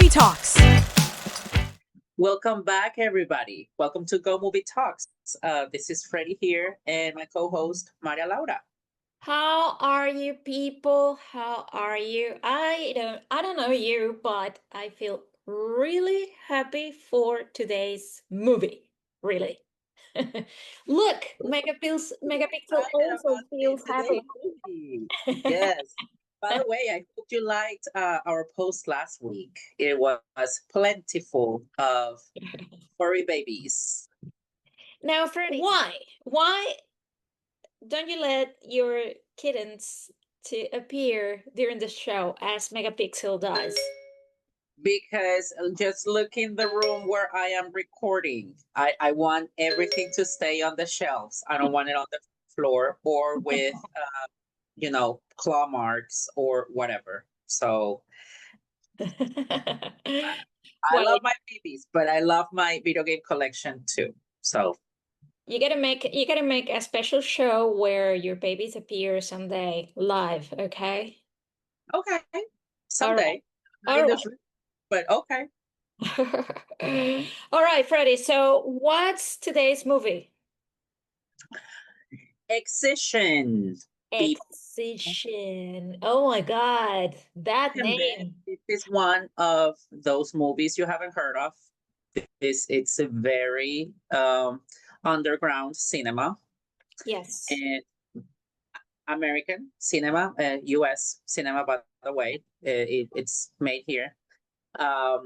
Talks. Welcome back, everybody. Welcome to Go Movie Talks. This is Freddie here and my co-host, Maria Laura. How are you people? How are you? I don't know you, but I feel really happy for today's movie. Really. Look, Megapixel also feels happy. Yes. By the way, I hope you liked our post last week. It was plentiful of furry babies. Now, Freddie, why? Why don't you let your kittens to appear during the show as Megapixel does? Because just look in the room where I am recording. I want everything to stay on the shelves. I don't want it on the floor or with, claw marks or whatever. So I Well, love my babies, but I love my video game collection too. So you gotta make a special show where your babies appear someday live, okay? okay, All someday. Not All in right. this room, but okay. All right, Freddie. So what's today's movie? Excision. Excision. Oh my God, that name. This is one of those movies you haven't heard of. It's a very underground cinema. Yes. And American cinema, U.S. cinema, by the way. It's made here. I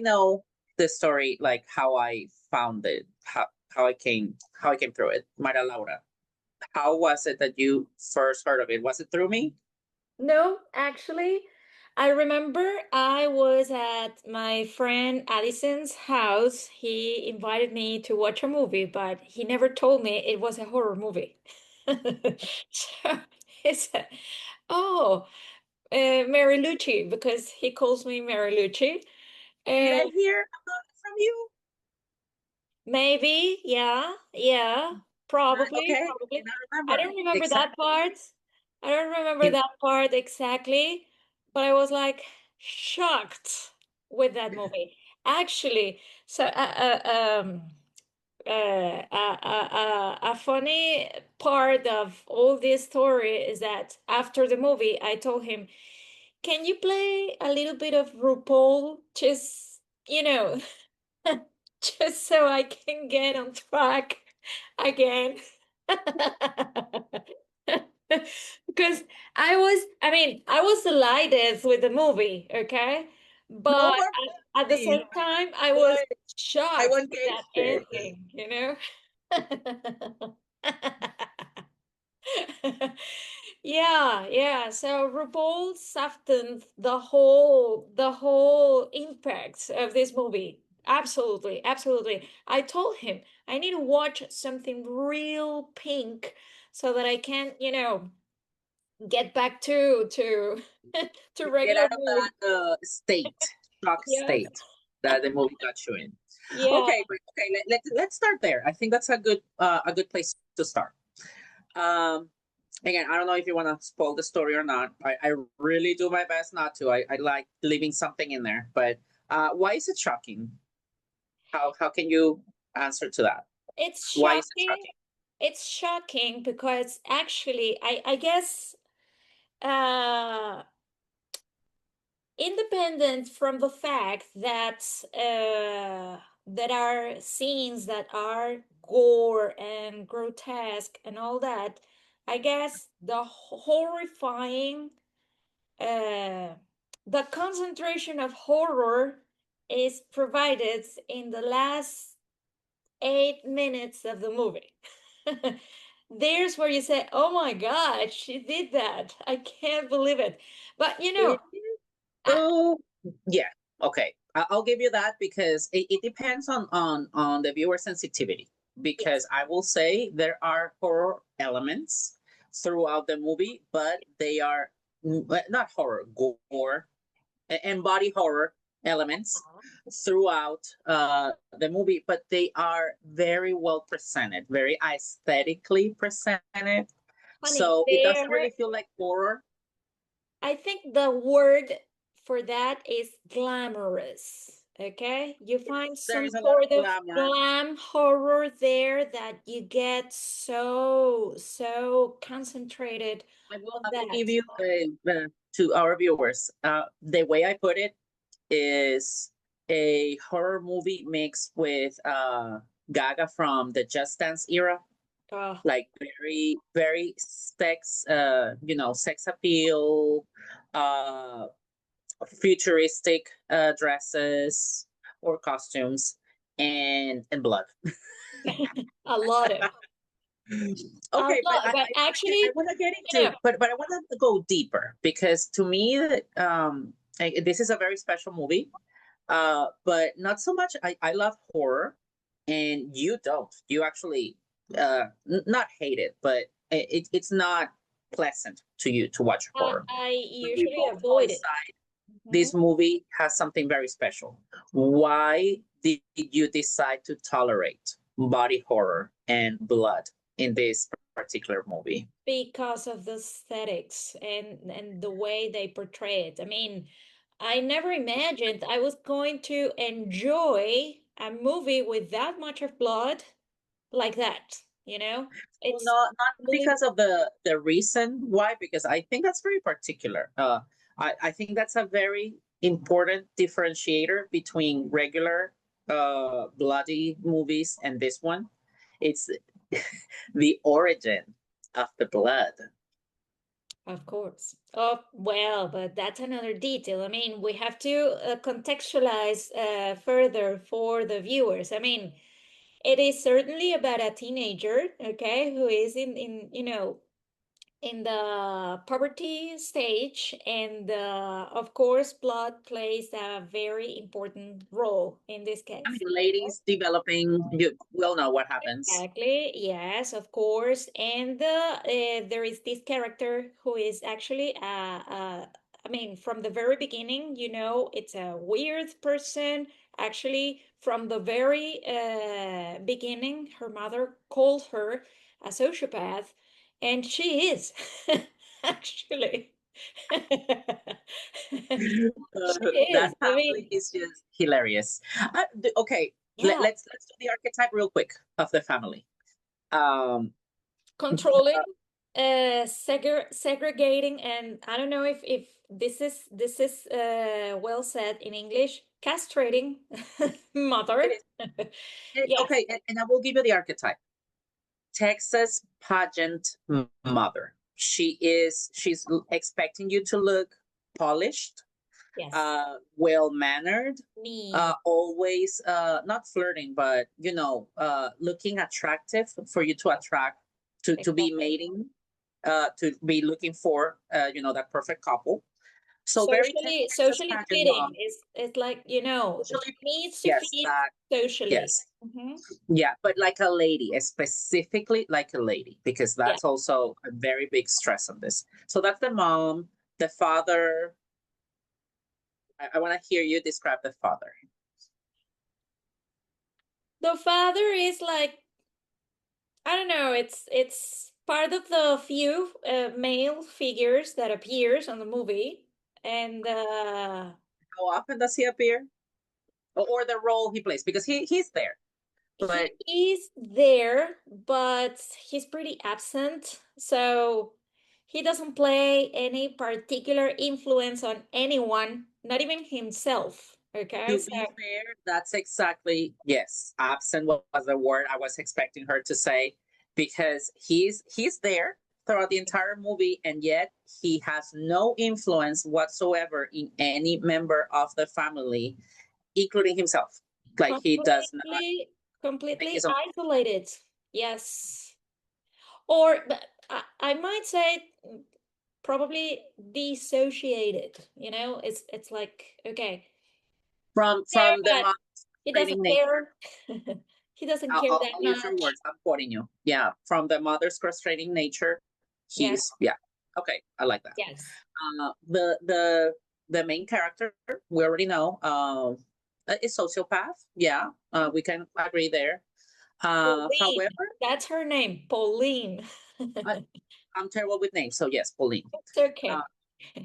know the story, like how I found it, how I came through it. Maria Laura, how was it that you first heard of it? Was it through me? No, actually, I remember I was at my friend Addison's house. He invited me to watch a movie, but he never told me it was a horror movie. So he said, "Oh, Mary Lucci," because he calls me Mary Lucci. Did I And hear about it from you? maybe, yeah, probably, Okay, I probably. cannot I remember don't remember that exactly. part. I don't remember that part exactly, but I was like shocked with that movie. Actually, so a funny part of all this story is that after the movie, I told him, "Can you play a little bit of RuPaul, just just so I can get on track again?" Because I was delighted with the movie, okay? No But more at the please. same time, I was I shocked want with that gangster. ending. Yeah. So RuPaul softened the whole impact of this movie. Absolutely, absolutely. I told him I need to watch something real pink so that I can, get back to to Get regular out of mood. shock Yes. state that the movie got you in. Yeah. Okay. Let's start there. I think that's a good place to start. Again, I don't know if you want to spoil the story or not. I really do my best not to. I like leaving something in there, but why is it shocking? How can you answer to that? It's Why is it shocking. shocking? It's shocking because actually I guess uh independent from the fact that there are scenes that are gore and grotesque and all that, I guess the horrifying, uh, the concentration of horror is provided in the last 8 minutes of the movie. There's where you say, "Oh my God, she did that. I can't believe it." But It I, Oh, yeah. Okay. I'll give you that because it depends on the viewer sensitivity. Because yes. I will say there are horror elements throughout the movie, but they are not horror, gore, and body horror elements throughout the movie, but they are very well presented, very aesthetically presented. Honey, So it doesn't really feel like horror. I think the word for that is glamorous. Okay, you find There some is a lot of sort of glamour. glam horror there that you get so concentrated on I will that. give you to our viewers. The way I put it is a horror movie mixed with Gaga from the Just Dance era, Oh, like very sex, sex appeal, uh, futuristic dresses or costumes, and blood. a lot of, a Okay, but lot. But I actually, want to get you into, know, but I want to go deeper because to me, this is a very special movie. But not so much. I love horror, and you don't. You actually not hate it, but it's not pleasant to you to watch horror. I But we usually both avoid it. coincide. Mhm. This movie has something very special. Why did you decide to tolerate body horror and blood in this particular movie? Because of the aesthetics and the way they portray it. I mean, I never imagined I was going to enjoy a movie with that much of blood like that, you know? Well, It's not because unbelievable. of the reason why, because I think that's very particular. I think that's a very important differentiator between regular bloody movies and this one. It's the origin of the blood. Of course. Oh, well, but that's another detail. I mean, we have to contextualize further for the viewers. I mean, it is certainly about a teenager, okay, who is in the puberty stage, and of course blood plays a very important role in this I mean, case. ladies developing, you will know what happens. Exactly, yes, of course. And there is this character who is actually I mean, from the very beginning, it's a weird person. Actually, from the very beginning, her mother called her a sociopath, and she is actually. She is. That I family mean, is just hilarious. Okay, yeah, let's do the archetype real quick of the family. Um, controlling, segregating, and I don't know if this is well said in English, castrating it mother. is Yes, okay, and I will give you the archetype. Texas pageant mother. She's expecting you to look polished, yes, well mannered, me, always not flirting, but looking attractive for you to attract to be exactly. mating, to be looking for that perfect couple. So very Texas Socially pageant fitting mom. is it's like, she Socially, needs to yes, fit that socially. yes. Hmm. Yeah, but like a lady, specifically like a lady, because Yeah. that's also a very big stress on this. So that's the mom, the father. I want to hear you describe the father. The father is like, I don't know, it's part of the few male figures that appears on the movie, and How often does he appear, or the role he plays? Because he's there, he but is there, but he's pretty absent, so he doesn't play any particular influence on anyone, not even himself. Okay, to so be fair, that's exactly yes. Absent was the word I was expecting her to say, because he's there throughout the entire movie, and yet he has no influence whatsoever in any member of the family, including himself. Like he does not completely, make completely his own. isolated. Yes, or but I might say probably dissociated. It's like, okay, there, From the but mom's he frustrating doesn't nature. care. He doesn't I'll, care I'll, that I'll use your much. words. I'm quoting you. Yeah, from the mother's frustrating nature, Yeah. he's yeah. Okay, I like that. Yes. The main character we already know is sociopath. Yeah, we can agree there. Pauline. However, That's her name, Pauline. I, I'm terrible with names, so yes, Pauline. It's Uh, okay.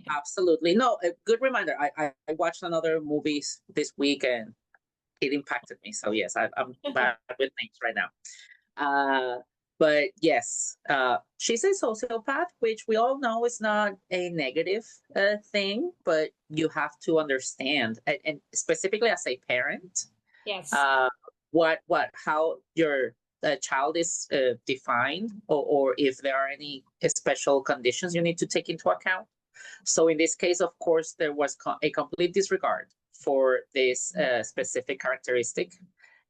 Absolutely. No, a good reminder. I watched another movies this week and it impacted me. So yes, I'm bad with names right now. But yes, she's a sociopath, which we all know is not a negative thing, but you have to understand, and specifically as a parent, Yes. uh, how your child is defined, or if there are any special conditions you need to take into account. So in this case, of course, there was a complete disregard for this specific characteristic.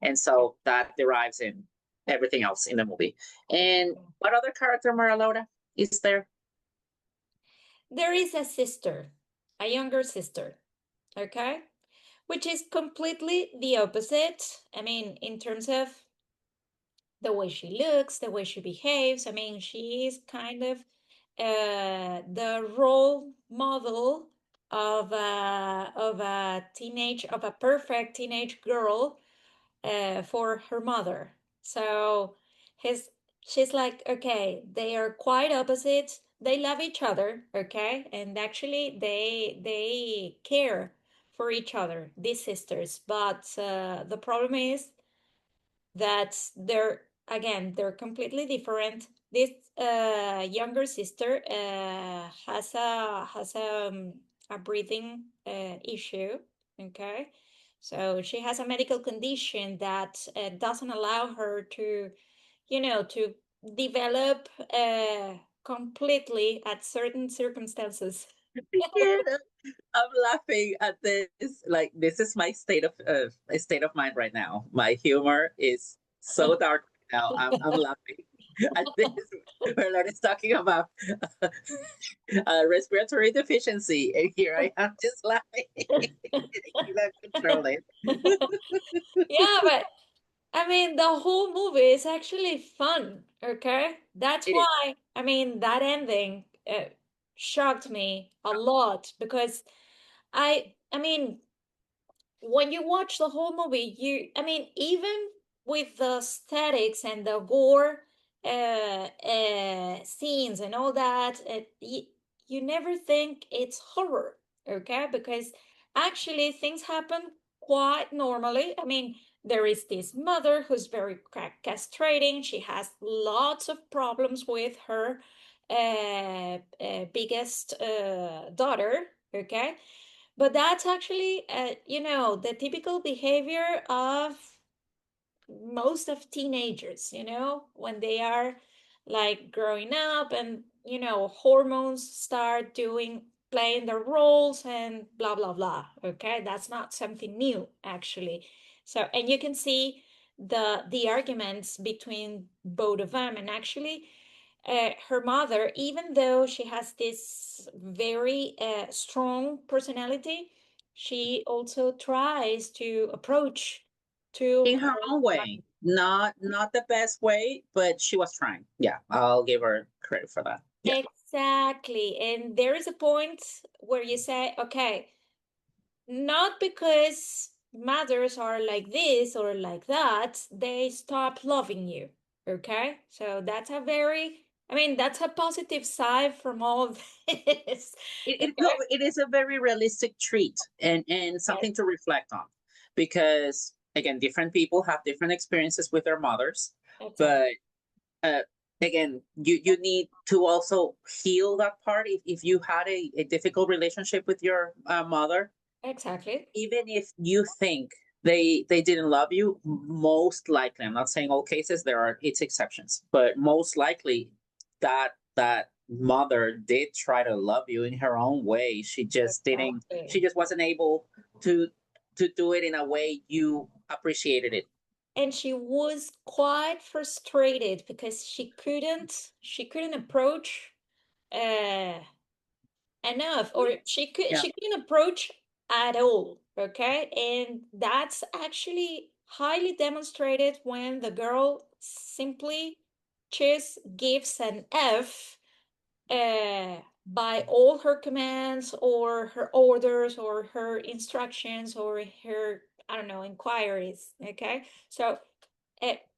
And so that derives in everything else in the movie. And what other character, Maria is there? There is a sister, a younger sister, okay? Which is completely the opposite. I mean, in terms of the way she looks, the way she behaves. I mean, she is kind of the role model of a perfect teenage girl for her mother. So his she's like, okay, they are quite opposites. They love each other, okay, and actually they care for each other, these sisters. But the problem is that they're completely different. This younger sister has a breathing issue, okay, so she has a medical condition that doesn't allow her to develop completely at certain circumstances. I'm laughing at this. Like this is my state of mind right now. My humor is so dark right now. I'm laughing at this. Merlot is talking about respiratory deficiency, and here I am just laughing. I cannot control it. Yeah, but I mean, the whole movie is actually fun, okay? That's It is. why, I mean, that ending shocked me a lot because I mean, when you watch the whole movie, I mean, even with the aesthetics and the gore scenes and all that, you never think it's horror, okay? Because actually things happen quite normally. I mean, there is this mother who's very castrating. She has lots of problems with her biggest daughter, okay? But that's actually, the typical behavior of most of teenagers, when they are like growing up and, hormones start playing their roles and blah, blah, blah. Okay. That's not something new, actually. So, and you can see the arguments between both of them. And actually, her mother, even though she has this very strong personality, she also tries to approach to In her own her. way, not the best way, but she was trying. Yeah, I'll give her credit for that. Yeah. Exactly. And there is a point where you say, okay, not because mothers are like this or like that, they stop loving you. Okay? So I mean, that's a positive side from all of this. No, Okay? it is a very realistic treat and Yes, something to reflect on, because again, different people have different experiences with their mothers, exactly. but uh, again, you need to also heal that part. If you had a difficult relationship with your mother, Exactly. even if you think they didn't love you, most likely, I'm not saying all cases, there are its exceptions, but most likely that mother did try to love you in her own way. She Exactly. just wasn't able to do it in a way you appreciated it. And she was quite frustrated because she couldn't approach uh enough, or Yeah. she couldn't approach at all, okay? And that's actually highly demonstrated when the girl simply just gives an F by all her commands or her orders or her instructions or her, I don't know, inquiries, okay? So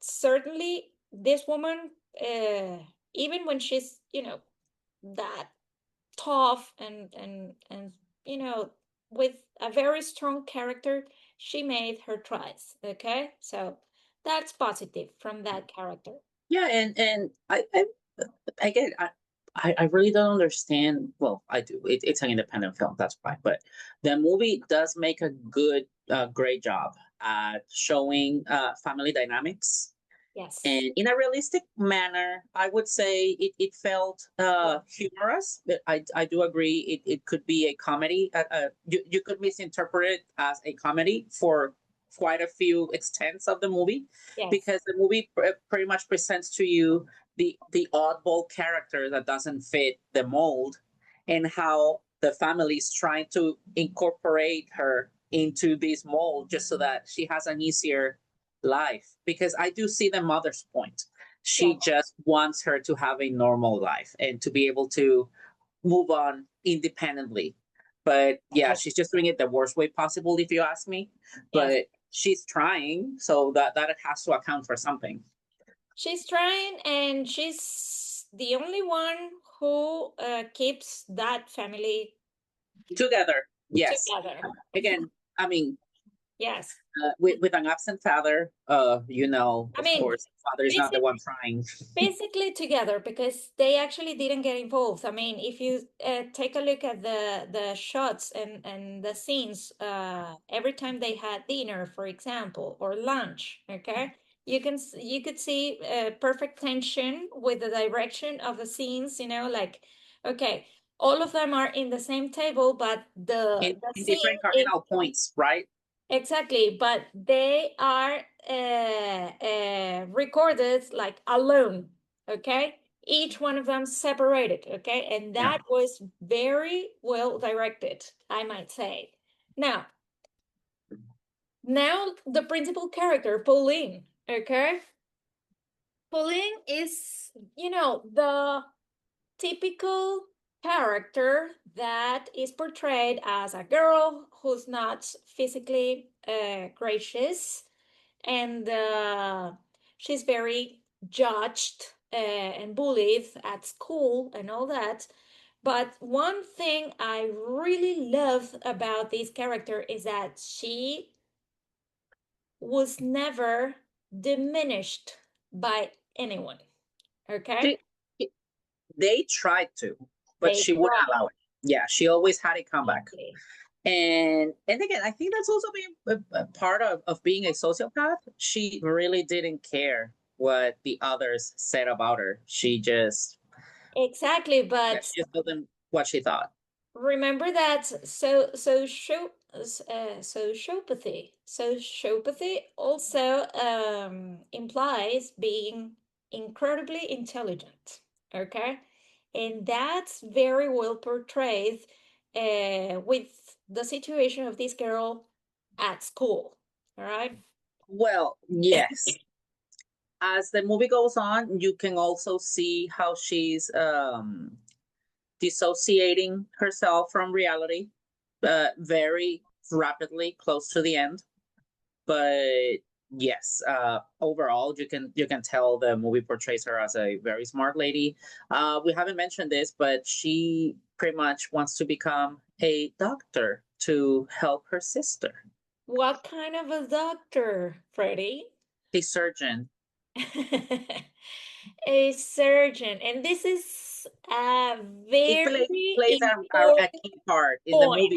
certainly this woman, uh, even when she's that tough and you know, with a very strong character, she made her choice. Okay, so that's positive from that character. Yeah, and again, I really don't understand. Well, I do. It's an independent film, that's why. But the movie does make a great job at showing family dynamics, Yes. and in a realistic manner. I would say it felt humorous. But I do agree it could be a comedy. You could misinterpret it as a comedy for quite a few extents of the movie, Yes. because the movie pretty much presents to you the oddball character that doesn't fit the mold, and how the family is trying to incorporate her into this mold just so that she has an easier life. Because I do see the mother's point. She Yes. just wants her to have a normal life and to be able to move on independently. But yeah, Yes. she's just doing it the worst way possible, if you ask me. Yes. But she's trying, so that it has to account for something. She's trying, and she's the only one who keeps that family Together, yes. together. Again, I mean, Yes. with an absent father, I of mean, course, father is not the basic, one trying. basically together, because they actually didn't get involved. I mean, if you take a look at the shots and the scenes, every time they had dinner, for example, or lunch, okay, you could see perfect tension with the direction of the scenes. You know, like, okay, all of them are in the same table, but the In scene different is cardinal points, right? exactly, but they are recorded like alone, okay? Each one of them separated, okay? And Yeah. that was very well directed, I might say. Now, now the principal character, Pauline, okay? Pauline is, you know, the typical character that is portrayed as a girl who's not physically gracious, and she's very judged and bullied at school and all that. But one thing I really love about this character is that she was never diminished by anyone. Okay? She, they tried to, but They she wouldn't tried. allow it. Yeah, she always had a comeback. Exactly. And again, I think that's also being a part of being a sociopath. She really didn't care what the others said about her. She just, Exactly, yeah, but she just told them what she thought. remember that sociopathy also implies being incredibly intelligent. Okay, and that's very well portrayed with the situation of this girl at school. All right. Well, yes. As the movie goes on, you can also see how she's dissociating herself from reality very rapidly, close to the end. But yes, overall, you can tell the movie portrays her as a very smart lady. We haven't mentioned this, but she pretty much wants to become a doctor to help her sister, What kind of a doctor, Freddie? a surgeon. A surgeon, and this is a It very plays a important key part in the point.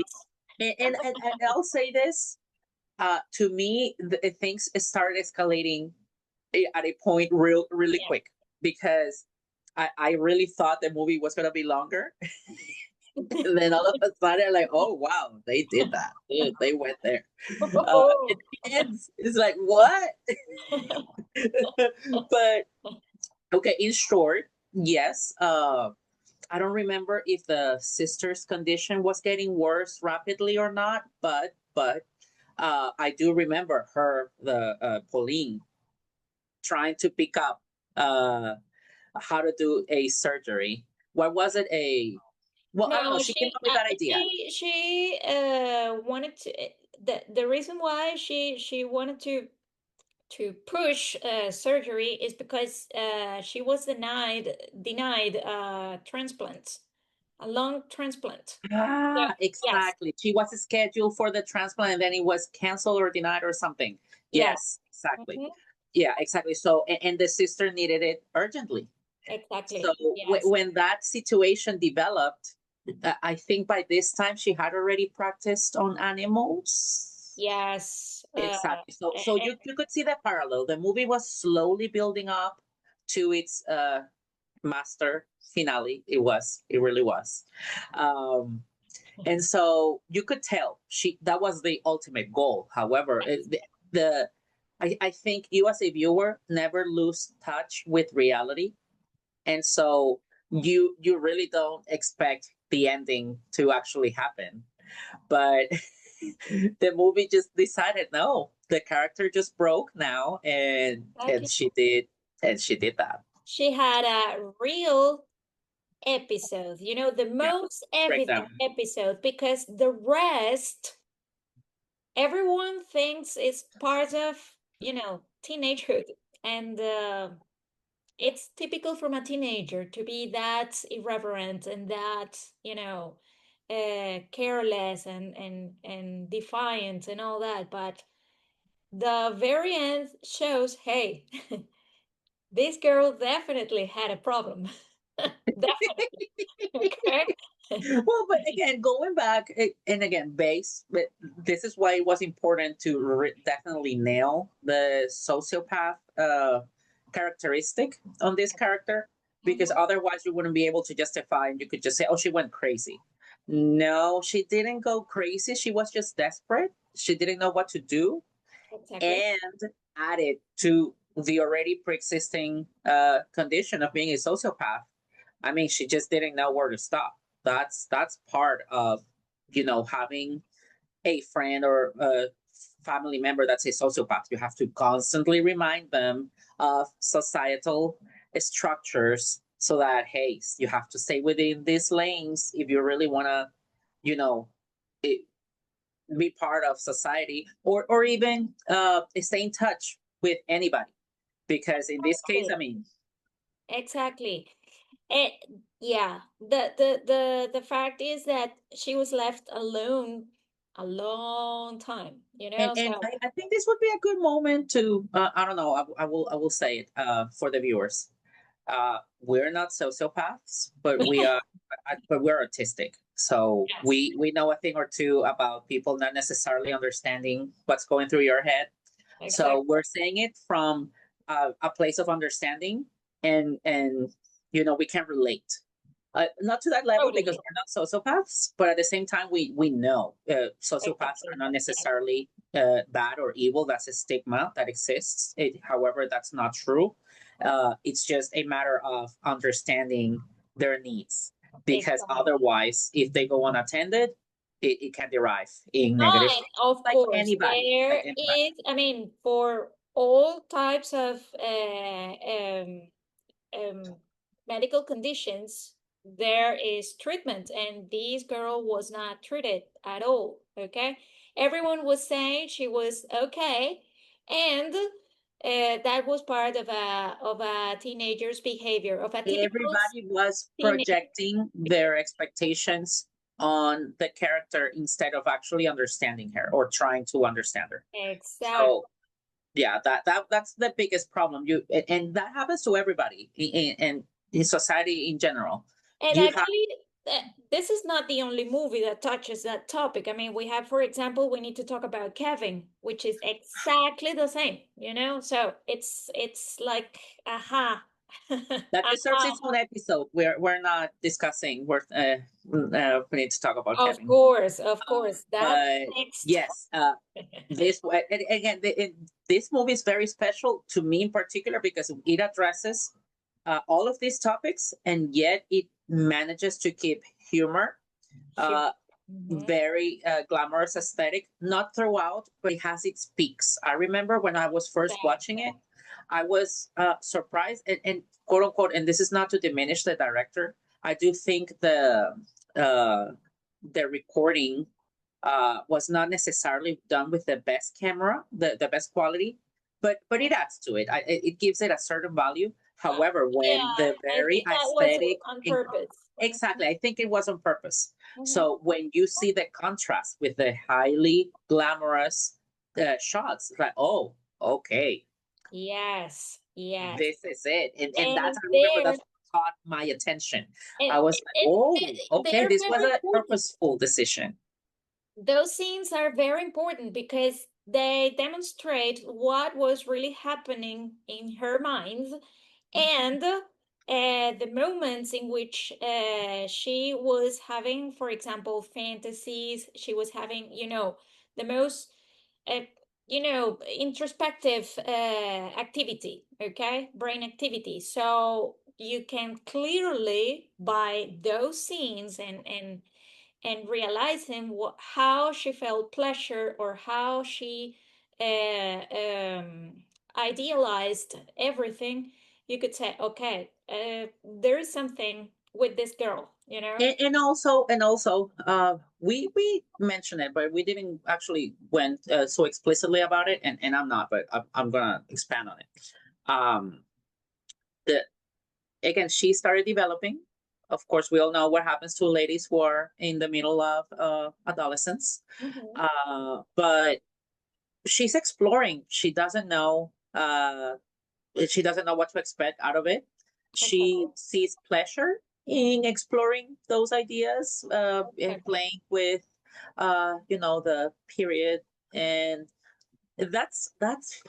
movie. And I'll say this, to me, things started escalating at a point really Yeah. quick, because I really thought the movie was gonna be longer. And then all of a sudden, like, oh wow, they did that. They went there. It ends. It's like what? But okay, in short, yes. I don't remember if the sister's condition was getting worse rapidly or not, but I do remember her, the Pauline, trying to pick up uh, how to do a surgery. What was it? Well, I don't know. No, She came up with that idea. she wanted to the reason why she wanted to push surgery is because she was denied transplant. a lung transplant. Ah, Yes, exactly. She was scheduled for the transplant and then it was canceled or denied or something. yes. Yes, exactly. Mhm. Yeah, exactly. So, and the sister needed it urgently. So Exactly. Yes. when that situation developed, I think by this time she had already practiced on animals. Yes. Exactly. So you could see that parallel. The movie was slowly building up to its master finale. It really was. Um, and so you could tell that was the ultimate goal. However, I think you as a viewer never lose touch with reality, and so you really don't expect the ending to actually happen. But the movie just decided no, the character just broke now, exactly. and she did that. She had a real episode, the Yeah, most evident breakdown. episode, because the rest, everyone thinks is part of, teenagehood. And it's typical from a teenager to be that irreverent and that, careless and defiant and all that. But the very end shows, hey, this girl definitely had a problem. Definitely. Okay. Well, but again, going back and again, but this is why it was important to definitely nail the sociopath characteristic on this character, because Mhm. otherwise you wouldn't be able to justify, and you could just say, oh, she went crazy. No, she didn't go crazy. She was just desperate. She didn't know what to do, Exactly. and added to the already pre-existing condition of being a sociopath. I mean, she just didn't know where to stop. That's part of having a friend or a family member that's a sociopath. You have to constantly remind them of societal structures so that hey, you have to stay within these lanes if you really want to, you know, be part of society, or even stay in touch with anybody. Because in this case, Exactly. I mean, Exactly. Eh, yeah. The fact is that she was left alone a long time, and so I think this would be a good moment to I don't know, I will say it for the viewers. We're not sociopaths, but but we're autistic. So yes, we know a thing or two about people not necessarily understanding what's going through your head. exactly. So we're saying it from a place of understanding, and we can relate. Not to that level because Totally. we're not sociopaths, but at the same time, we know sociopaths are Exactly. not Yes. necessarily bad or evil. That's a stigma that exists. However, that's not true. It's just a matter of understanding their needs, because Exactly. otherwise, if they go unattended, it can derive in negative And things, of like course, anybody, there like anybody. is, I mean, for all types of um, medical conditions, there is treatment, and this girl was not treated at all. Okay, everyone was saying she was okay, and that was part of a teenager's behavior, of a typical Everybody was teenage projecting behavior. their expectations on the character instead of actually understanding her or trying to understand her. Exactly. So yeah, that's the biggest problem. And that happens to everybody and in society in general. And You have actually, this is not the only movie that touches that topic. I mean, we have, for example, we need to talk about Kevin, which is exactly the same, So it's like, aha, that deserves aha. its own episode. We're not discussing. We need to talk about Kevin. Of course, that's But next. yes, and again, this movie is very special to me in particular because it addresses all of these topics, and yet it manages to keep humor, Sure. uh, Mhm. very glamorous aesthetic, not throughout, but it has its peaks. I remember when I was first watching it, I was surprised, and quote unquote, and this is not to diminish the director. I do think uh, the recording was not necessarily done with the best camera, the best quality, but it adds to it. It gives it a certain value. However, when Yeah, the I very think that was aesthetic, on purpose. exactly, I think it was on purpose. Mhm. So when you see the contrast with the highly glamorous shots, it's like, oh, okay, Yes, yes. this is it. And And that's, I remember there, that's what caught my attention. and, I was like, and oh, okay, they're this was very a important. purposeful decision. Those scenes are very important because they demonstrate what was really happening in her mind and the moments in which she was having, for example, fantasies. She was having, the most uh, introspective activity, okay, brain activity. So you can clearly, by those scenes and realizing how she felt pleasure or how she idealized everything, you could say, okay, there is something with this girl, And also, we mentioned it, but we didn't actually went so explicitly about it, and I'm not, but I'm gonna expand on it. Um, the Again, she started developing. Of course, we all know what happens to ladies who are in the middle of adolescence. Mhm. But she's exploring. She doesn't know what to expect out of it. She Exactly. sees pleasure in exploring those ideas and Exactly. playing with, the period, and that's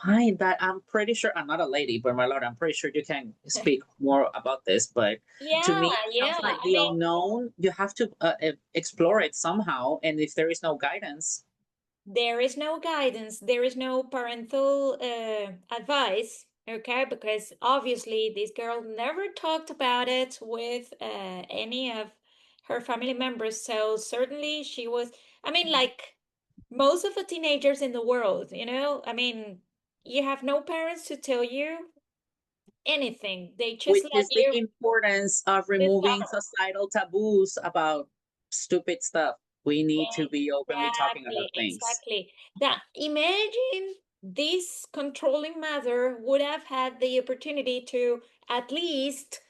fine. That I'm pretty sure I'm not a lady, but my lord, I'm pretty sure you can speak more about this. But to Yeah, me, it yeah. sounds like I the mean, unknown. You have to explore it somehow, and if there is no guidance, there is no guidance, there is no parental advice, okay? Because obviously this girl never talked about it with any of her family members. So certainly she was, I mean, like most of the teenagers in the world, I mean, you have no parents to tell you anything. They just which let is the you importance of removing discover. societal taboos about stupid stuff. We need to be openly talking about Exactly, things. exactly. That imagine this controlling mother would have had the opportunity to at least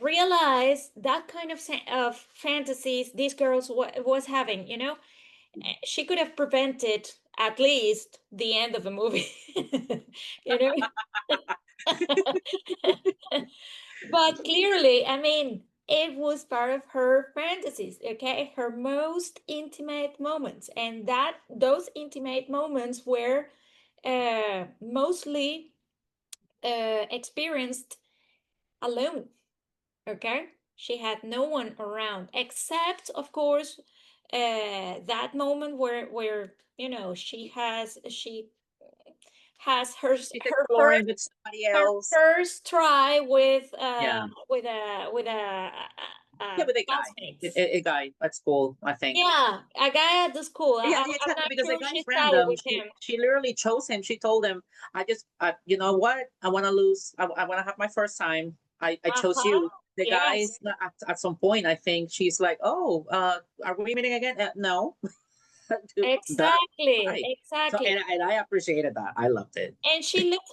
realize that kind of fantasies these girls was having. She could have prevented at least the end of the movie. you know. But clearly, I mean, it was part of her fantasies, okay? Her most intimate moments. And those intimate moments were mostly experienced alone, okay? She had no one around except, of course, that moment where she has her She's her exploring first with somebody her else. first try with Yeah. Yeah, with a guy. classmates. A guy at school, I think. Yeah, a guy at the school. Yeah, I'm exactly. not Because the sure guy she is started random. with She him. she literally chose him. She told him, you know what? I want to lose. I want to have my first time. I chose Uh-huh. you. The Yes, guys at some point, I think she's like, oh, are we meeting again? No. Done. exactly, Right. So, exactly. and I appreciated that. I loved it. And she looked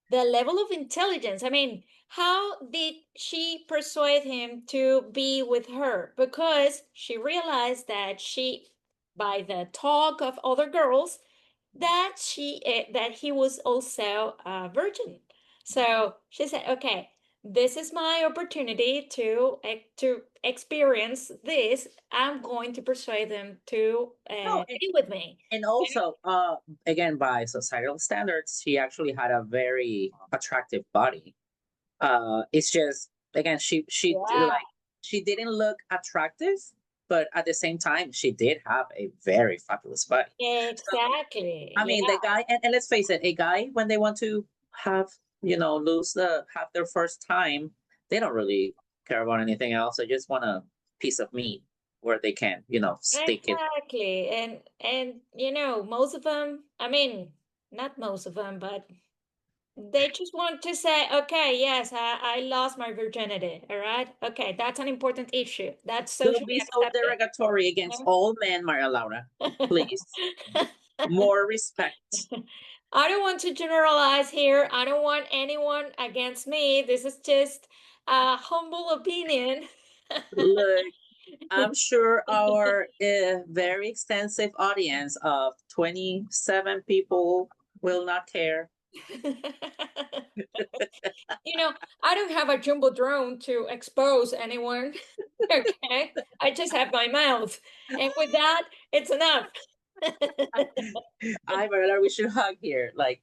the level of intelligence. I mean, how did she persuade him to be with her? Because she realized that by the talk of other girls, that he was also a virgin. So she said, "Okay, this is my opportunity to experience this. I'm going to persuade them to No, be with me." and also, again, by societal standards, she actually had a very attractive body. It's just, again, Yeah, she didn't look attractive, but at the same time, she did have a very fabulous body. So exactly. I mean, Yeah, the guy, and let's face it, a guy when they want to have, have their first time, they don't really care about anything else. They just want a piece of meat where they can, stick it. exactly. And most of them, I mean, not most of them, but they just want to say, okay, yes, I lost my virginity. All right. Okay, that's an important issue. That's Don't socially be so accepted. derogatory against all men, Maria Laura. Please, more respect. I don't want to generalize here. I don't want anyone against me. This is just a humble opinion. Look, I'm sure our very extensive audience of 27 people will not care. You know, I don't have a jumbo drone to expose anyone. Okay, I just have my mouth, and with that, it's enough. I Marilla, we should hug here. Like,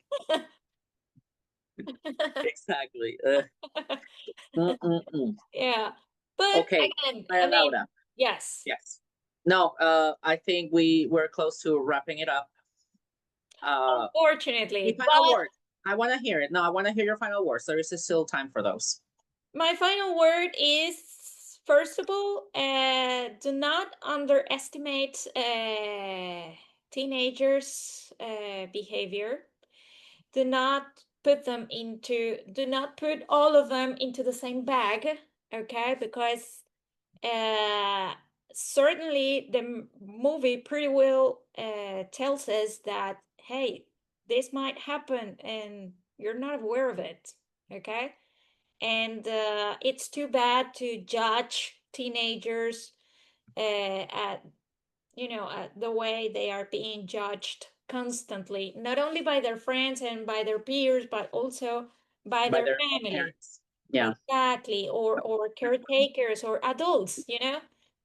exactly. Mm-mm-mm. Yeah, but Okay, again, I Maria mean, Laura. yes. Yes. No, I think we're close to wrapping it up. The Unfortunately, final but word. I want to hear it. No, I want to hear your final words. There is still time for those. my final word is, first of all, do not underestimate teenagers' behavior. Do not put all of them into the same bag, okay? Because uh, certainly the movie pretty well tells us that, hey, this might happen and you're not aware of it, okay? And it's too bad to judge teenagers at the way they are being judged constantly, not only by their friends and by their peers, but also by By their their own family. parents. Yeah. Exactly, or caretakers or adults,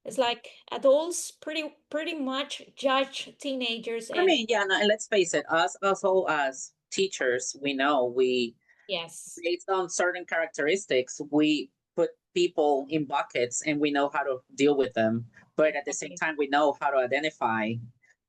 it's like adults pretty much judge teenagers. I And mean, yeah, no, and let's face it, us all as teachers, we know we yes, based on certain characteristics, we put people in buckets and we know how to deal with them. But at the same exactly, time, we know how to identify,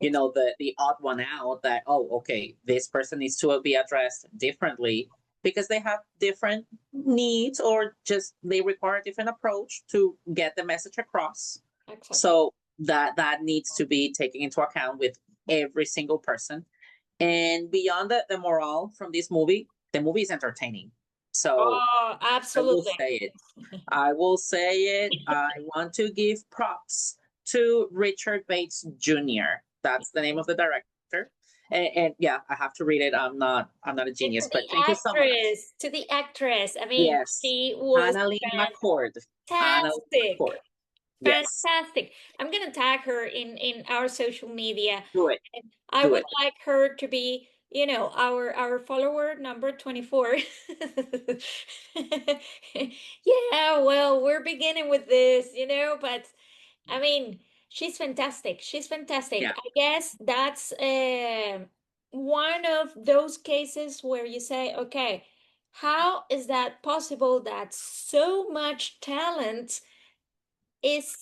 the odd one out that, oh, okay, this person needs to be addressed differently because they have different needs or just they require a different approach to get the message across. exactly. So that needs to be taken into account with every single person. And beyond the morale from this movie, the movie is entertaining. So Oh, I will absolutely. say it. I will say it. I want to give props to Richard Bates Jr. That's the name of the director. And yeah, I have to read it. I'm not a And genius, but thank you so much. to the actress, I mean, Yes. she was AnnaLynne McCord. AnnaLynne McCord. fantastic. Yes. Fantastic. I'm gonna tag her in our social media. Do it. And I Do would it. like her to be, our follower number 24. Yeah, well, we're beginning with this, but I mean, she's fantastic. She's fantastic. Yeah. I guess that's one of those cases where you say, okay, how is that possible that so much talent is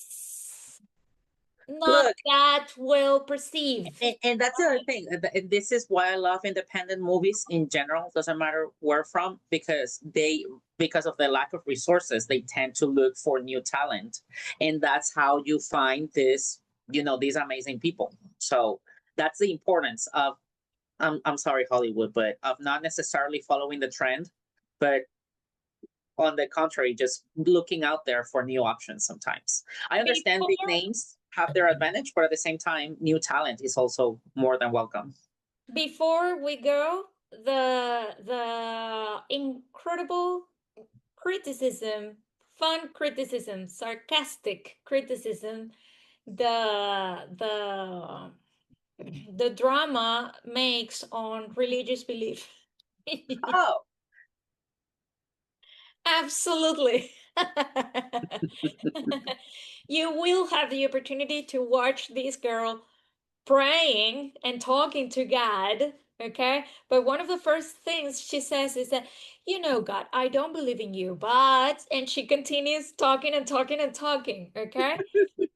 not Look, that well perceived? and that's the other thing. And this is why I love independent movies in general. Doesn't matter where from, because of the lack of resources, they tend to look for new talent, and that's how you find these amazing people. So that's the importance of. I'm sorry, Hollywood, but of not necessarily following the trend, but on the contrary, just looking out there for new options sometimes. I understand big Before names have their advantage, but at the same time, new talent is also more than welcome. before we go, the incredible criticism, fun criticism, sarcastic criticism, the the drama makes on religious belief. Oh, Absolutely. You will have the opportunity to watch this girl praying and talking to God, okay? But one of the first things she says is that, God, I don't believe in you, but, and she continues talking and talking and talking, okay?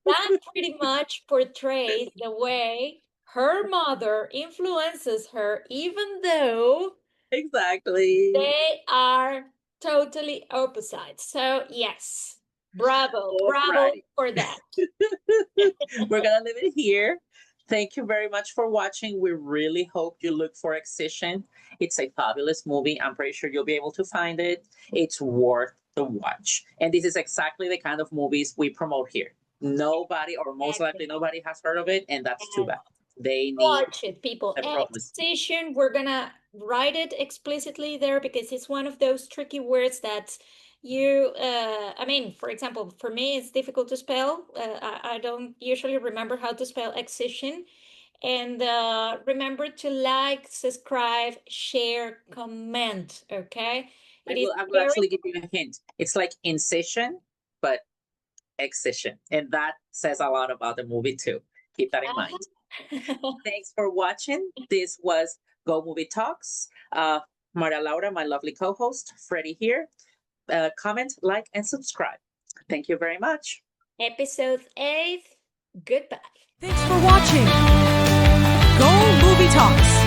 That pretty much portrays the way her mother influences her, even though exactly. they are totally opposite. So, yes, bravo, All bravo right. for that. We're going to leave it here. Thank you very much for watching. We really hope you look for Excision. It's a fabulous movie. I'm pretty sure you'll be able to find it. It's worth the watch. And this is exactly the kind of movies we promote here. Nobody, or most likely Exactly. nobody, has heard of it, and that's too bad. They need Watch it, people. the promise. Excision, we're gonna write it explicitly there because it's one of those tricky words that you, I mean, for example, for me, it's difficult to spell. I don't usually remember how to spell excision. And remember to like, subscribe, share, comment, okay? It is I will very actually give you a hint. It's like incision, but excision. And that says a lot about the movie too. Keep that in mind. Thanks for watching. This was Go Movie Talks. Maria Laura, my lovely co-host, Freddie here. Comment, like, and subscribe. Thank you very much. Episode 8. Goodbye. Thanks for watching. Go Movie Talks.